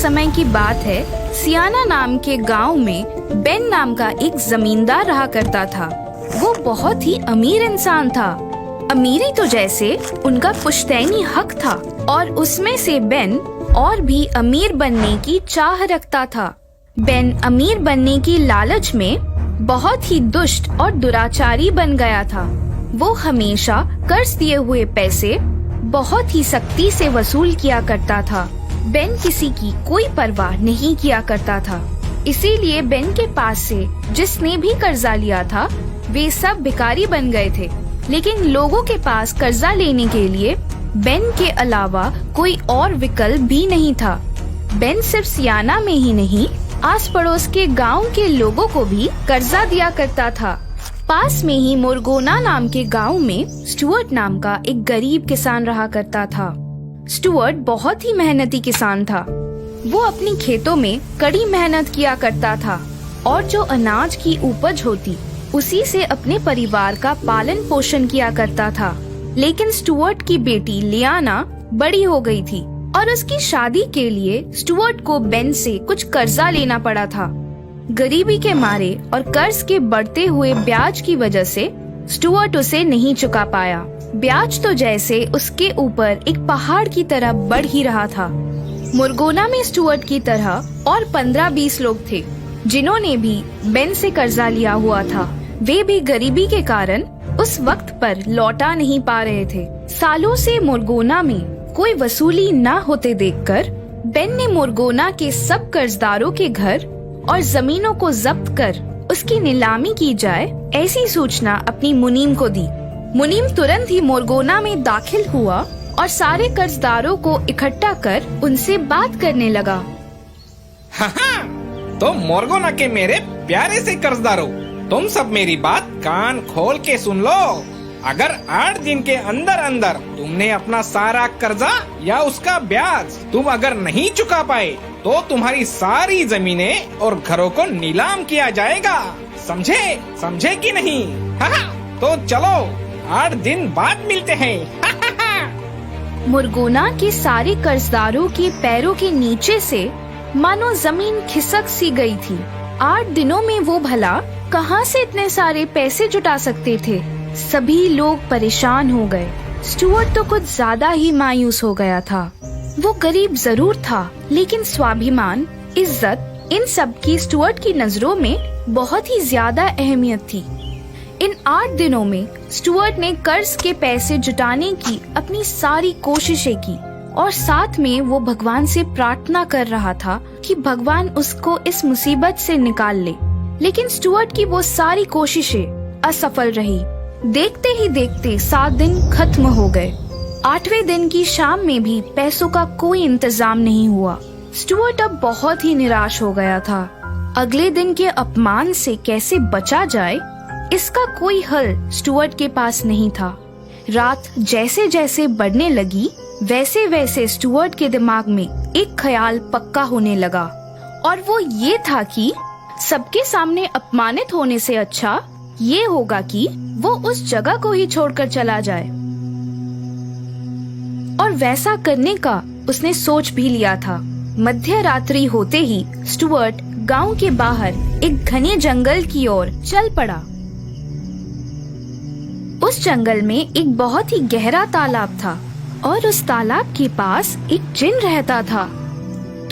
समय की बात है। सियाना नाम के गांव में बेन नाम का एक जमींदार रहा करता था। वो बहुत ही अमीर इंसान था। अमीरी तो जैसे उनका पुश्तैनी हक था और उसमें से बेन और भी अमीर बनने की चाह रखता था। बेन अमीर बनने की लालच में बहुत ही दुष्ट और दुराचारी बन गया था। वो हमेशा कर्ज दिए हुए पैसे बहुत ही सख्ती से वसूल किया करता था। बेन किसी की कोई परवाह नहीं किया करता था। इसीलिए बेन के पास से जिसने भी कर्जा लिया था वे सब भिखारी बन गए थे। लेकिन लोगों के पास कर्जा लेने के लिए बेन के अलावा कोई और विकल्प भी नहीं था। बेन सिर्फ सियाना में ही नहीं, आस पड़ोस के गांव के लोगों को भी कर्जा दिया करता था। पास में ही मोरगोना नाम के गांव में स्टुअर्ट नाम का एक गरीब किसान रहा करता था। स्टुअर्ट बहुत ही मेहनती किसान था। वो अपनी खेतों में कड़ी मेहनत किया करता था और जो अनाज की उपज होती उसी से अपने परिवार का पालन पोषण किया करता था। लेकिन स्टुअर्ट की बेटी लियाना बड़ी हो गई थी और उसकी शादी के लिए स्टुअर्ट को बेन से कुछ कर्जा लेना पड़ा था। गरीबी के मारे और कर्ज के बढ़ते हुए ब्याज की वजह से स्टुअर्ट उसे नहीं चुका पाया। ब्याज तो जैसे उसके ऊपर एक पहाड़ की तरह बढ़ ही रहा था। मोरगोना में स्टुअर्ट की तरह और 15-20 लोग थे जिन्होंने भी बेन से कर्जा लिया हुआ था। वे भी गरीबी के कारण उस वक्त पर लौटा नहीं पा रहे थे। सालों से मोरगोना में कोई वसूली न होते देखकर बेन ने मोरगोना के सब कर्जदारों के घर और जमीनों को जब्त कर उसकी नीलामी की जाए ऐसी सूचना अपनी मुनीम को दी। मुनीम तुरंत ही मोरगोना में दाखिल हुआ और सारे कर्जदारों को इकट्ठा कर उनसे बात करने लगा। तो मोरगोना के मेरे प्यारे से कर्जदारों, तुम सब मेरी बात कान खोल के सुन लो। अगर 8 दिन के अंदर अंदर तुमने अपना सारा कर्जा या उसका ब्याज तुम अगर नहीं चुका पाए तो तुम्हारी सारी जमीनें और घरों को नीलाम किया जाएगा। समझे कि नहीं? तो चलो 8 दिन बाद मिलते हैं। मोरगोना के सारे कर्जदारों के पैरों के नीचे से मानो जमीन खिसक सी गई थी। 8 दिनों में वो भला कहाँ से इतने सारे पैसे जुटा सकते थे? सभी लोग परेशान हो गए। स्टुअर्ट तो कुछ ज्यादा ही मायूस हो गया था। वो गरीब जरूर था लेकिन स्वाभिमान, इज्जत इन सब की स्टुअर्ट की नजरों में बहुत ही ज्यादा अहमियत थी। इन 8 दिनों में स्टुअर्ट ने कर्ज के पैसे जुटाने की अपनी सारी कोशिशें की और साथ में वो भगवान से प्रार्थना कर रहा था कि भगवान उसको इस मुसीबत से निकाल ले। लेकिन स्टुअर्ट की वो सारी कोशिशें असफल रही। देखते ही देखते 7 दिन खत्म हो गए। 8वें दिन की शाम में भी पैसों का कोई इंतजाम नहीं हुआ। स्टुअर्ट अब बहुत ही निराश हो गया था। अगले दिन के अपमान से कैसे बचा जाए इसका कोई हल स्टुअर्ट के पास नहीं था। रात जैसे जैसे बढ़ने लगी वैसे वैसे स्टुअर्ट के दिमाग में एक ख्याल पक्का होने लगा और वो ये था कि सबके सामने अपमानित होने से अच्छा ये होगा कि वो उस जगह को ही छोड़कर चला जाए। और वैसा करने का उसने सोच भी लिया था। मध्य रात्रि होते ही स्टुअर्ट गांव के बाहर एक घने जंगल की ओर चल पड़ा। उस जंगल में एक बहुत ही गहरा तालाब था और उस तालाब के पास एक जिन रहता था।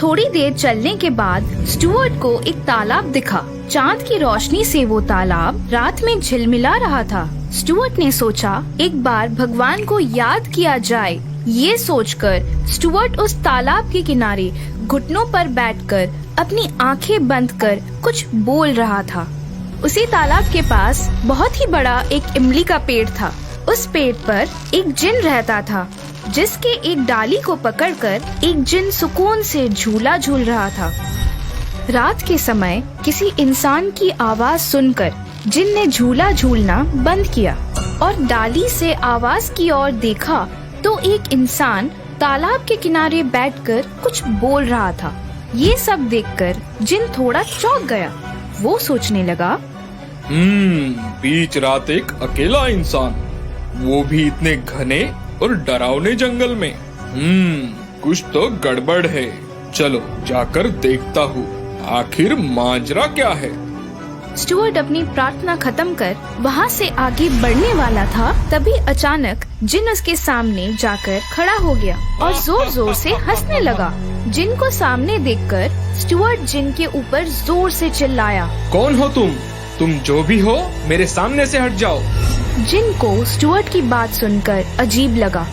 थोड़ी देर चलने के बाद स्टुअर्ट को एक तालाब दिखा। चांद की रोशनी से वो तालाब रात में झिलमिला रहा था। स्टुअर्ट ने सोचा एक बार भगवान को याद किया जाए। ये सोचकर स्टुअर्ट उस तालाब के किनारे घुटनों पर बैठकर अपनी आंखें बंद कर कुछ बोल रहा था। उसी तालाब के पास बहुत ही बड़ा एक इमली का पेड़ था। उस पेड़ पर एक जिन रहता था जिसके एक डाली को पकड़कर एक जिन सुकून से झूला झूल रहा था। रात के समय किसी इंसान की आवाज सुनकर जिन ने झूला झूलना बंद किया और डाली से आवाज की ओर देखा तो एक इंसान तालाब के किनारे बैठकर कुछ बोल रहा था। ये सब देखकर जिन थोड़ा चौंक गया। वो सोचने लगा, बीच रात एक अकेला इंसान, वो भी इतने घने और डरावने जंगल में। कुछ तो गड़बड़ है। चलो जाकर देखता हूँ आखिर माजरा क्या है। स्टुअर्ट अपनी प्रार्थना खत्म कर वहाँ से आगे बढ़ने वाला था, तभी अचानक जिन उसके सामने जाकर खड़ा हो गया और जोर जोर से हंसने लगा। जिन को सामने देखकर स्टुअर्ट जिन के ऊपर जोर से चिल्लाया, कौन हो तुम जो भी हो मेरे सामने से हट जाओ। जिन को स्टुअर्ट की बात सुनकर अजीब लगा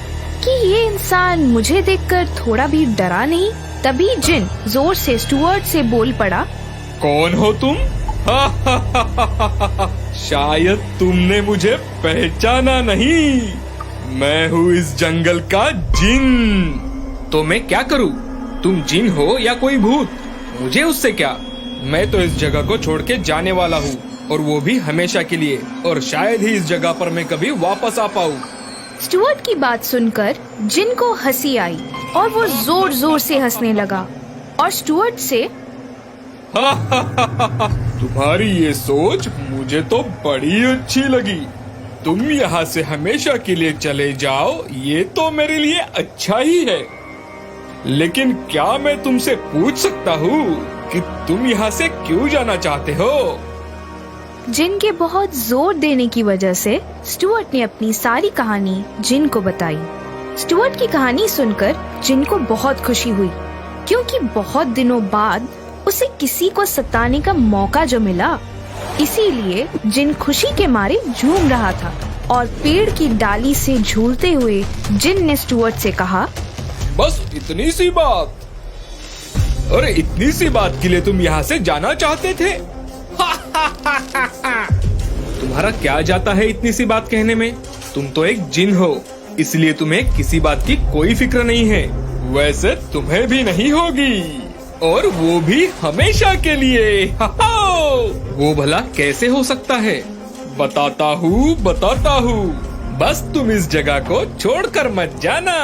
कि ये इंसान मुझे देखकर थोड़ा भी डरा नहीं। तभी जिन जोर से स्टुअर्ट से बोल पड़ा, कौन हो तुम? शायद तुमने मुझे पहचाना नहीं। मैं हूँ इस जंगल का जिन। तो मैं क्या करूँ? तुम जिन हो या कोई भूत, मुझे उससे क्या। मैं तो इस जगह को छोड़ के जाने वाला हूँ, और वो भी हमेशा के लिए, और शायद ही इस जगह पर मैं कभी वापस आ पाऊँ। स्टुअर्ट की बात सुनकर जिन को हंसी आई और वो जोर जोर से हंसने लगा और स्टुअर्ट से, तुम्हारी ये सोच मुझे तो बड़ी अच्छी लगी। तुम यहाँ से हमेशा के लिए चले जाओ, ये तो मेरे लिए अच्छा ही है। लेकिन क्या मैं तुमसे पूछ सकता हूँ कि तुम यहाँ से क्यों जाना चाहते हो? जिन के बहुत जोर देने की वजह से स्टुअर्ट ने अपनी सारी कहानी जिन को बताई। स्टुअर्ट की कहानी सुनकर जिन को बहुत खुशी हुई, क्योंकि बहुत दिनों बाद उसे किसी को सताने का मौका जो मिला। इसीलिए जिन खुशी के मारे झूम रहा था और पेड़ की डाली से झूलते हुए जिन ने स्टुअर्ट से कहा, बस इतनी सी बात? अरे इतनी सी बात के लिए तुम यहाँ से जाना चाहते थे? तुम्हारा क्या जाता है इतनी सी बात कहने में? तुम तो एक जिन हो, इसलिए तुम्हें किसी बात की कोई फिक्र नहीं है। वैसे तुम्हें भी नहीं होगी, और वो भी हमेशा के लिए। वो भला कैसे हो सकता है? बताता हूँ। बस तुम इस जगह को छोड़कर मत जाना।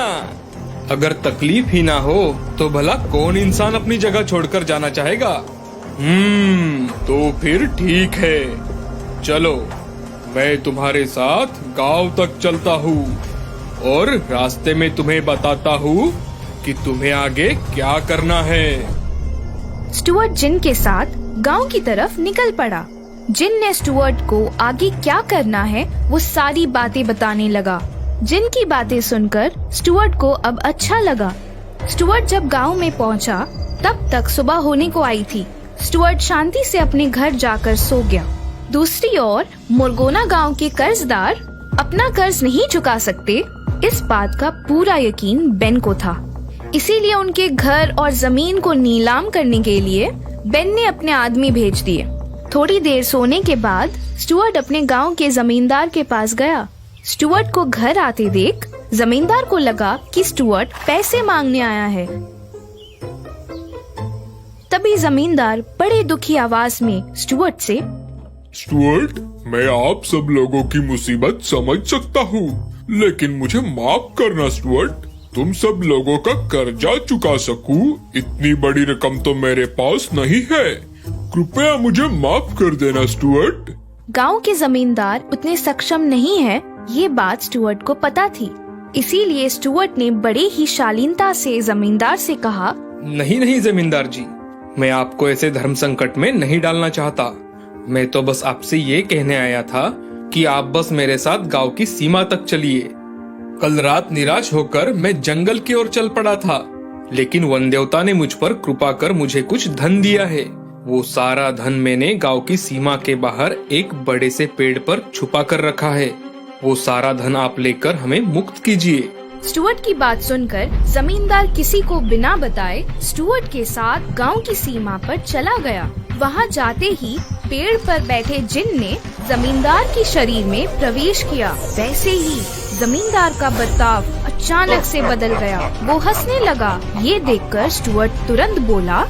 अगर तकलीफ ही ना हो तो भला कौन इंसान अपनी जगह छोड़कर जाना चाहेगा? तो फिर ठीक है, चलो मैं तुम्हारे साथ गांव तक चलता हूँ और रास्ते में तुम्हें बताता हूँ कि तुम्हें आगे क्या करना है। स्टुअर्ट जिन के साथ गांव की तरफ निकल पड़ा। जिन ने स्टुअर्ट को आगे क्या करना है वो सारी बातें बताने लगा। जिन की बातें सुनकर स्टुअर्ट को अब अच्छा लगा। स्टुअर्ट जब गांव में पहुंचा तब तक सुबह होने को आई थी। स्टुअर्ट शांति से अपने घर जाकर सो गया। दूसरी ओर मोरगोना गांव के कर्जदार अपना कर्ज नहीं चुका सकते, इस बात का पूरा यकीन बेन को था। इसीलिए उनके घर और जमीन को नीलाम करने के लिए बेन ने अपने आदमी भेज दिए। थोड़ी देर सोने के बाद स्टुअर्ट अपने गांव के जमींदार के पास गया। स्टुअर्ट को घर आते देख जमींदार को लगा कि स्टुअर्ट पैसे मांगने आया है। तभी जमींदार बड़े दुखी आवाज में स्टुअर्ट से, स्टुअर्ट, मैं आप सब लोगों की मुसीबत समझ सकता हूँ, लेकिन मुझे माफ करना स्टुअर्ट। तुम सब लोगों का कर्जा चुका सकूं, इतनी बड़ी रकम तो मेरे पास नहीं है। कृपया मुझे माफ कर देना स्टुअर्ट। गांव के जमींदार उतने सक्षम नहीं है, ये बात स्टुअर्ट को पता थी। इसीलिए स्टुअर्ट ने बड़े ही शालीनता से जमींदार से कहा, नहीं जमींदार जी, मैं आपको ऐसे धर्म संकट में नहीं डालना चाहता। मैं तो बस आपसे ये कहने आया था कि आप बस मेरे साथ गांव की सीमा तक चलिए। कल रात निराश होकर मैं जंगल की ओर चल पड़ा था, लेकिन वन देवता ने मुझ पर कृपा कर मुझे कुछ धन दिया है। वो सारा धन मैंने गांव की सीमा के बाहर एक बड़े से पेड़ पर छुपा कर रखा है। वो सारा धन आप लेकर हमें मुक्त कीजिए। स्टुअर्ट की बात सुनकर जमींदार किसी को बिना बताए स्टुअर्ट के साथ गांव की सीमा पर चला गया। वहां जाते ही पेड़ पर बैठे जिन ने जमींदार के शरीर में प्रवेश किया। वैसे ही जमींदार का बर्ताव अचानक से बदल गया। वो हंसने लगा। ये देखकर स्टुअर्ट तुरंत बोला,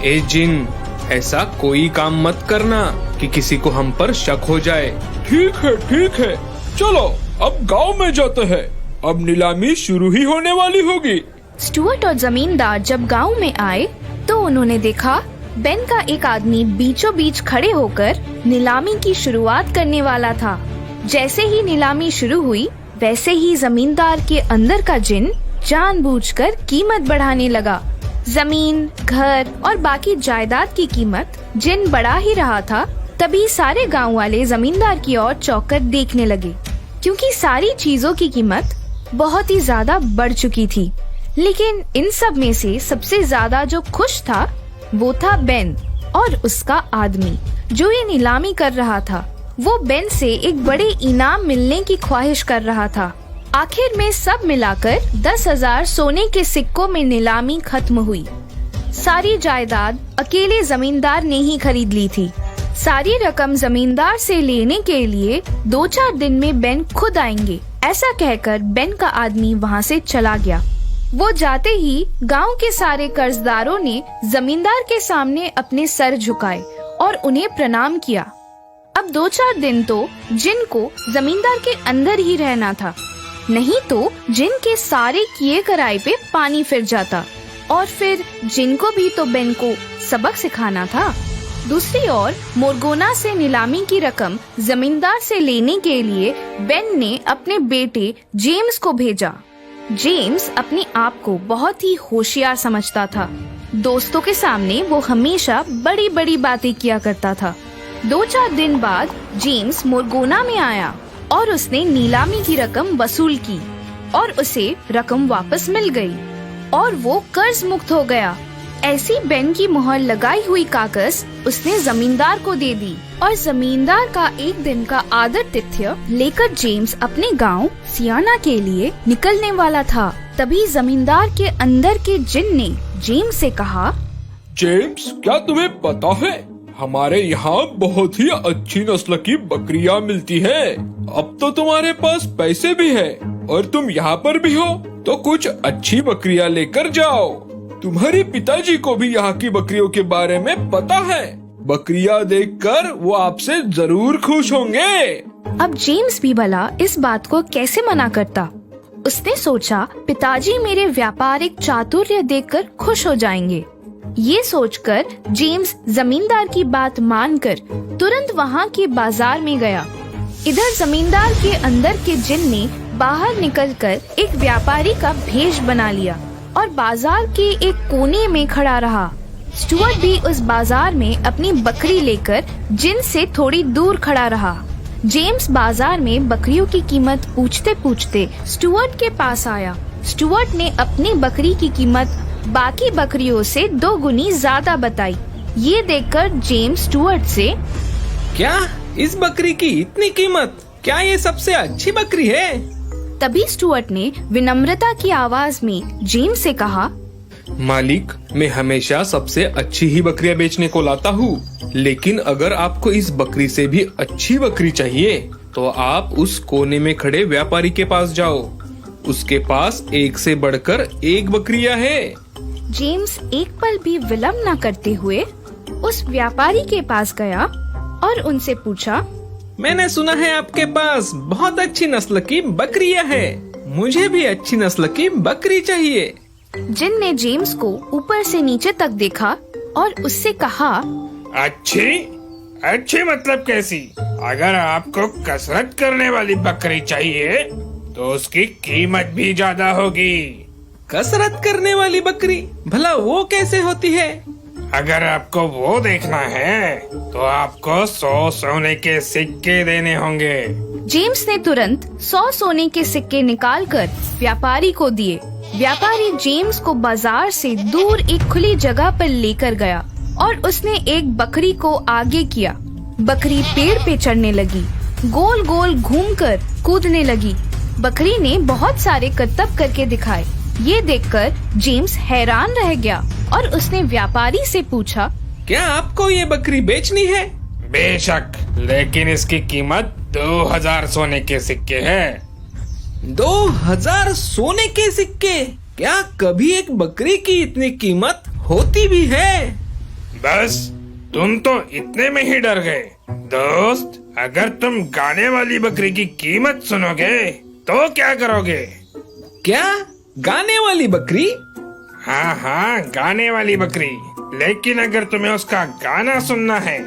ए जिन, ऐसा कोई काम मत करना कि किसी को हम पर शक हो जाए। ठीक है, चलो अब गांव में जाते हैं। अब नीलामी शुरू ही होने वाली होगी। स्टुअर्ट और जमींदार जब गांव में आए तो उन्होंने देखा बेन का एक आदमी बीचों बीच खड़े होकर नीलामी की शुरुआत करने वाला था। जैसे ही नीलामी शुरू हुई वैसे ही जमींदार के अंदर का जिन जानबूझकर कीमत बढ़ाने लगा। जमीन, घर और बाकी जायदाद की कीमत जिन बढ़ा ही रहा था, तभी सारे गांव वाले जमींदार की ओर चौंककर देखने लगे, क्योंकि सारी चीजों की कीमत बहुत ही ज्यादा बढ़ चुकी थी। लेकिन इन सब में से सबसे ज्यादा जो खुश था वो था बेन और उसका आदमी जो ये नीलामी कर रहा था। वो बेन से एक बड़े इनाम मिलने की ख्वाहिश कर रहा था। आखिर में सब मिलाकर 10,000 सोने के सिक्कों में नीलामी खत्म हुई। सारी जायदाद अकेले जमींदार ने ही खरीद ली थी। सारी रकम जमींदार से लेने के लिए 2-4 दिन में बेन खुद आएंगे, ऐसा कहकर बेन का आदमी वहाँ से चला गया। वो जाते ही गांव के सारे कर्जदारों ने जमींदार के सामने अपने सर झुकाए और उन्हें प्रणाम किया। अब 2-4 दिन तो जिन को जमींदार के अंदर ही रहना था, नहीं तो जिन के सारे किए कराए पे पानी फिर जाता और फिर जिन को भी तो बेन को सबक सिखाना था। दूसरी ओर मोरगोना से नीलामी की रकम जमींदार से लेने के लिए बेन ने अपने बेटे जेम्स को भेजा। जेम्स अपने आप को बहुत ही होशियार समझता था। दोस्तों के सामने वो हमेशा बड़ी बड़ी बातें किया करता था। 2-4 दिन बाद जेम्स मोरगोना में आया और उसने नीलामी की रकम वसूल की और उसे रकम वापस मिल गई और वो कर्ज मुक्त हो गया। ऐसी बेन की मुहर लगाई हुई कागज उसने जमींदार को दे दी और जमींदार का एक दिन का आदर-तिथ्य लेकर जेम्स अपने गांव सियाना के लिए निकलने वाला था। तभी जमींदार के अंदर के जिन ने जेम्स से कहा, जेम्स, क्या तुम्हें पता है हमारे यहाँ बहुत ही अच्छी नस्ल की बकरियाँ मिलती है। अब तो तुम्हारे पास पैसे भी है और तुम यहाँ पर भी हो, तो कुछ अच्छी बकरियाँ लेकर जाओ। तुम्हारे पिताजी को भी यहाँ की बकरियों के बारे में पता है। बकरियाँ देखकर वो आपसे जरूर खुश होंगे। अब जेम्स भी भला इस बात को कैसे मना करता। उसने सोचा, पिताजी मेरे व्यापारिक चातुर्य देखकर खुश हो जाएंगे। ये सोचकर जेम्स जमींदार की बात मानकर तुरंत वहाँ के बाजार में गया। इधर जमींदार के अंदर के जिन ने बाहर निकलकर एक व्यापारी का भेष बना लिया और बाजार के एक कोने में खड़ा रहा। स्टुअर्ट भी उस बाजार में अपनी बकरी लेकर जिन से थोड़ी दूर खड़ा रहा। जेम्स बाजार में बकरियों की कीमत पूछते पूछते स्टुअर्ट के पास आया। स्टुअर्ट ने अपनी बकरी की कीमत बाकी बकरियों से 2 गुनी ज्यादा बताई। ये देखकर जेम्स स्टुअर्ट से, क्या इस बकरी की इतनी कीमत? क्या ये सबसे अच्छी बकरी है? तभी स्टुअर्ट ने विनम्रता की आवाज में जेम्स से कहा, मालिक, मैं हमेशा सबसे अच्छी ही बकरियां बेचने को लाता हूँ, लेकिन अगर आपको इस बकरी से भी अच्छी बकरी चाहिए तो आप उस कोने में खड़े व्यापारी के पास जाओ। उसके पास एक से बढ़कर एक बकरियां है। जेम्स एक पल भी विलंब न करते हुए उस व्यापारी के पास गया और उनसे पूछा, मैंने सुना है आपके पास बहुत अच्छी नस्ल की बकरियां है। मुझे भी अच्छी नस्ल की बकरी चाहिए। जिन ने जेम्स को ऊपर से नीचे तक देखा और उससे कहा, अच्छी? अच्छी मतलब कैसी? अगर आपको कसरत करने वाली बकरी चाहिए तो उसकी कीमत भी ज्यादा होगी। कसरत करने वाली बकरी? भला वो कैसे होती है? अगर आपको वो देखना है तो आपको 100 सोने के सिक्के देने होंगे। जेम्स ने तुरंत 100 सोने के सिक्के निकालकर व्यापारी को दिए। व्यापारी जेम्स को बाजार से दूर एक खुली जगह पर लेकर गया और उसने एक बकरी को आगे किया। बकरी पेड़ पे चढ़ने लगी, गोल गोल घूमकर कूदने लगी। बकरी ने बहुत सारे करतब करके दिखाए। ये देखकर जेम्स हैरान रह गया और उसने व्यापारी से पूछा, क्या आपको ये बकरी बेचनी है? बेशक, लेकिन इसकी कीमत 2000 सोने के सिक्के हैं। 2000 सोने के सिक्के? क्या कभी एक बकरी की इतनी कीमत होती भी है? बस तुम तो इतने में ही डर गए। दोस्त, अगर तुम गाने वाली बकरी की कीमत सुनोगे तो क्या करोगे? क्या गाने वाली बकरी? हाँ हाँ, गाने वाली बकरी। लेकिन अगर तुम्हें उसका गाना सुनना है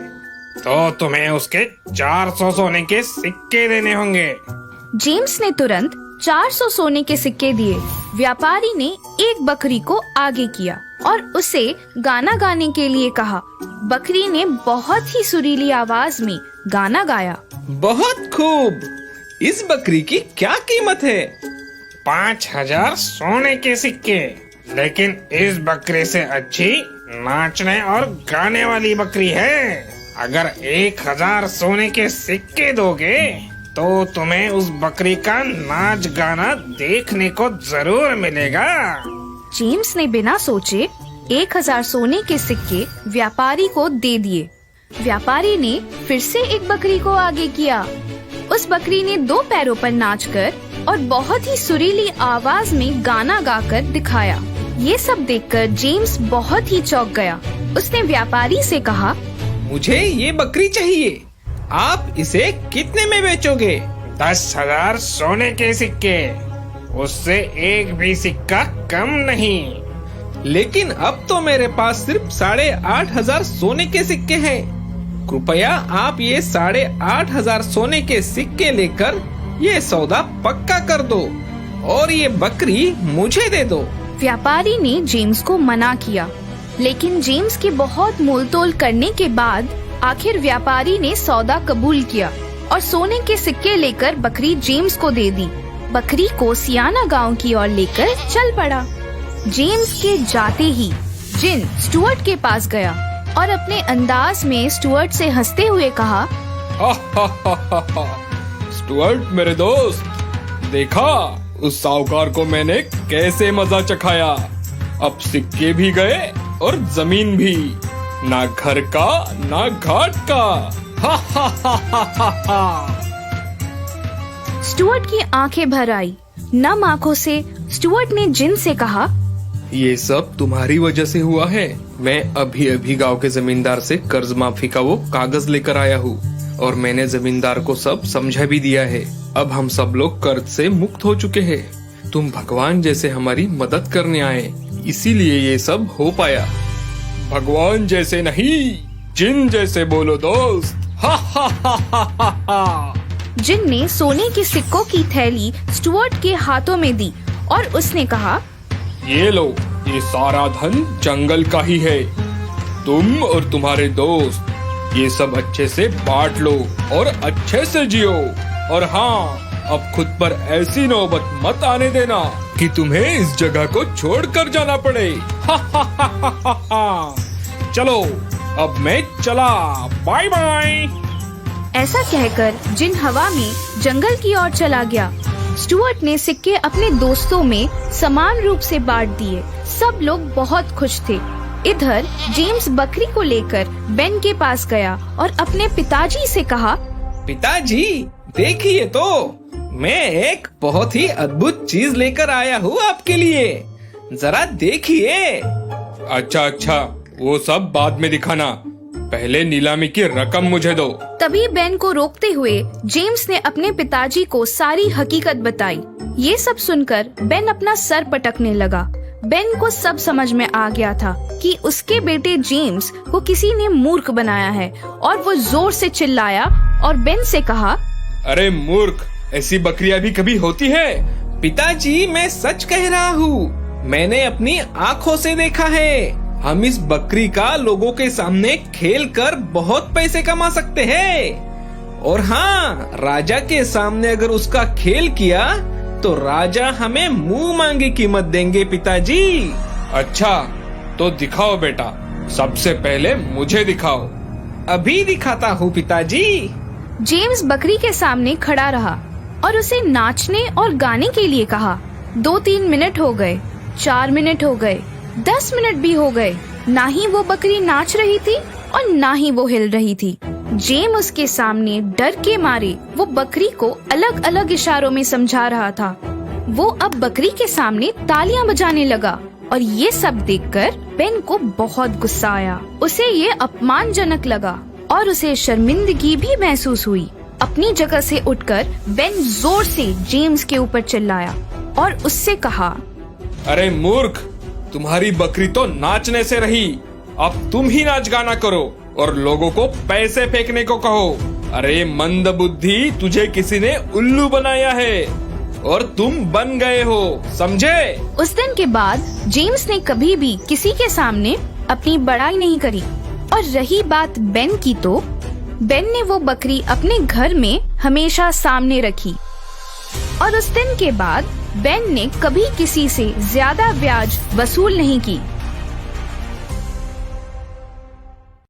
तो तुम्हें उसके 400 सोने के सिक्के देने होंगे। जेम्स ने तुरंत 400 सोने के सिक्के दिए। व्यापारी ने एक बकरी को आगे किया और उसे गाना गाने के लिए कहा। बकरी ने बहुत ही सुरीली आवाज में गाना गाया। बहुत खूब। इस बकरी की क्या कीमत है? 5,000 सोने के सिक्के। लेकिन इस बकरी से अच्छी नाचने और गाने वाली बकरी है। अगर 1,000 सोने के सिक्के दोगे तो तुम्हें उस बकरी का नाच गाना देखने को जरूर मिलेगा। जेम्स ने बिना सोचे 1,000 सोने के सिक्के व्यापारी को दे दिए। व्यापारी ने फिर से एक बकरी को आगे किया। उस बकरी ने 2 पैरों पर नाचकर और बहुत ही सुरीली आवाज में गाना गाकर दिखाया। ये सब देखकर जेम्स बहुत ही चौंक गया। उसने व्यापारी से कहा, मुझे ये बकरी चाहिए। आप इसे कितने में बेचोगे? 10,000 सोने के सिक्के। उससे एक भी सिक्का कम नहीं। लेकिन अब तो मेरे पास सिर्फ 8,500 सोने के सिक्के हैं। कृपया आप ये 8,500 सोने के सिक्के लेकर ये सौदा पक्का कर दो और ये बकरी मुझे दे दो। व्यापारी ने जेम्स को मना किया, लेकिन जेम्स के बहुत मोलतोल करने के बाद आखिर व्यापारी ने सौदा कबूल किया और सोने के सिक्के लेकर बकरी जेम्स को दे दी। बकरी को सियाना गांव की ओर लेकर चल पड़ा। जेम्स के जाते ही जिन स्टुअर्ट के पास गया और अपने अंदाज में स्टुअर्ट से हंसते हुए कहा, स्टुअर्ट मेरे दोस्त, देखा उस साहूकार को मैंने कैसे मजा चखाया। अब सिक्के भी गए और जमीन भी, ना घर का ना घाट का। हा हा हा हा हा हा। स्टुअर्ट की आंखें भर आई। नम आंखों से स्टुअर्ट ने जिन से कहा, ये सब तुम्हारी वजह से हुआ है। मैं अभी अभी गांव के जमींदार से कर्ज माफी का वो कागज लेकर आया हूँ और मैंने जमींदार को सब समझा भी दिया है। अब हम सब लोग कर्ज से मुक्त हो चुके हैं। तुम भगवान जैसे हमारी मदद करने आए, इसीलिए ये सब हो पाया। भगवान जैसे नहीं, जिन जैसे बोलो दोस्त। हा हा हा हा हा हा। जिन ने सोने के सिक्कों की थैली स्टुअर्ट के हाथों में दी और उसने कहा, ये लो, ये सारा धन जंगल का ही है। तुम और तुम्हारे दोस्त ये सब अच्छे से बांट लो और अच्छे से जियो। और हाँ, अब खुद पर ऐसी नौबत मत आने देना कि तुम्हें इस जगह को छोड़कर जाना पड़े। हा हा हा हा हा हा। चलो, अब मैं चला, बाय बाय। ऐसा कहकर जिन हवा में जंगल की ओर चला गया। स्टुअर्ट ने सिक्के अपने दोस्तों में समान रूप से बांट दिए। सब लोग बहुत खुश थे। इधर जेम्स बकरी को लेकर बेन के पास गया और अपने पिताजी से कहा, पिताजी देखिए तो, मैं एक बहुत ही अद्भुत चीज लेकर आया हूँ आपके लिए। जरा देखिए। अच्छा अच्छा, वो सब बाद में दिखाना, पहले नीलामी की रकम मुझे दो। तभी बेन को रोकते हुए जेम्स ने अपने पिताजी को सारी हकीकत बताई। ये सब सुनकर बेन अपना सर पटकने लगा। बेन को सब समझ में आ गया था कि उसके बेटे जेम्स को किसी ने मूर्ख बनाया है और वो जोर से चिल्लाया और बेन से कहा, अरे मूर्ख, ऐसी बकरियां भी कभी होती है? पिताजी, मैं सच कह रहा हूँ। मैंने अपनी आँखों से देखा है। हम इस बकरी का लोगों के सामने खेल कर बहुत पैसे कमा सकते हैं। और हाँ, राजा के सामने अगर उसका खेल किया तो राजा हमें मुंह मांगी कीमत देंगे पिताजी। अच्छा, तो दिखाओ बेटा, सबसे पहले मुझे दिखाओ। अभी दिखाता हूँ पिताजी। जेम्स बकरी के सामने खड़ा रहा और उसे नाचने और गाने के लिए कहा। 2-3 मिनट हो गए, 4 मिनट हो गए, 10 मिनट भी हो गए। ना ही वो बकरी नाच रही थी और ना ही वो हिल रही थी। जेम्स उसके सामने डर के मारे वो बकरी को अलग अलग इशारों में समझा रहा था। वो अब बकरी के सामने तालियां बजाने लगा और ये सब देखकर बेन को बहुत गुस्सा आया। उसे ये अपमानजनक लगा और उसे शर्मिंदगी भी महसूस हुई। अपनी जगह से उठकर बेन जोर से जेम्स के ऊपर चिल्लाया और उससे कहा, अरे मूर्ख, तुम्हारी बकरी तो नाचने से रही, अब तुम ही नाच गाना करो और लोगों को पैसे फेंकने को कहो। अरे मंद बुद्धि, तुझे किसी ने उल्लू बनाया है। और तुम बन गए हो, समझे? उस दिन के बाद जेम्स ने कभी भी किसी के सामने अपनी बड़ाई नहीं करी। और रही बात बेन की, तो बेन ने वो बकरी अपने घर में हमेशा सामने रखी। और उस दिन के बाद बेन ने कभी किसी से ज्यादा ब्याज वसूल नहीं की।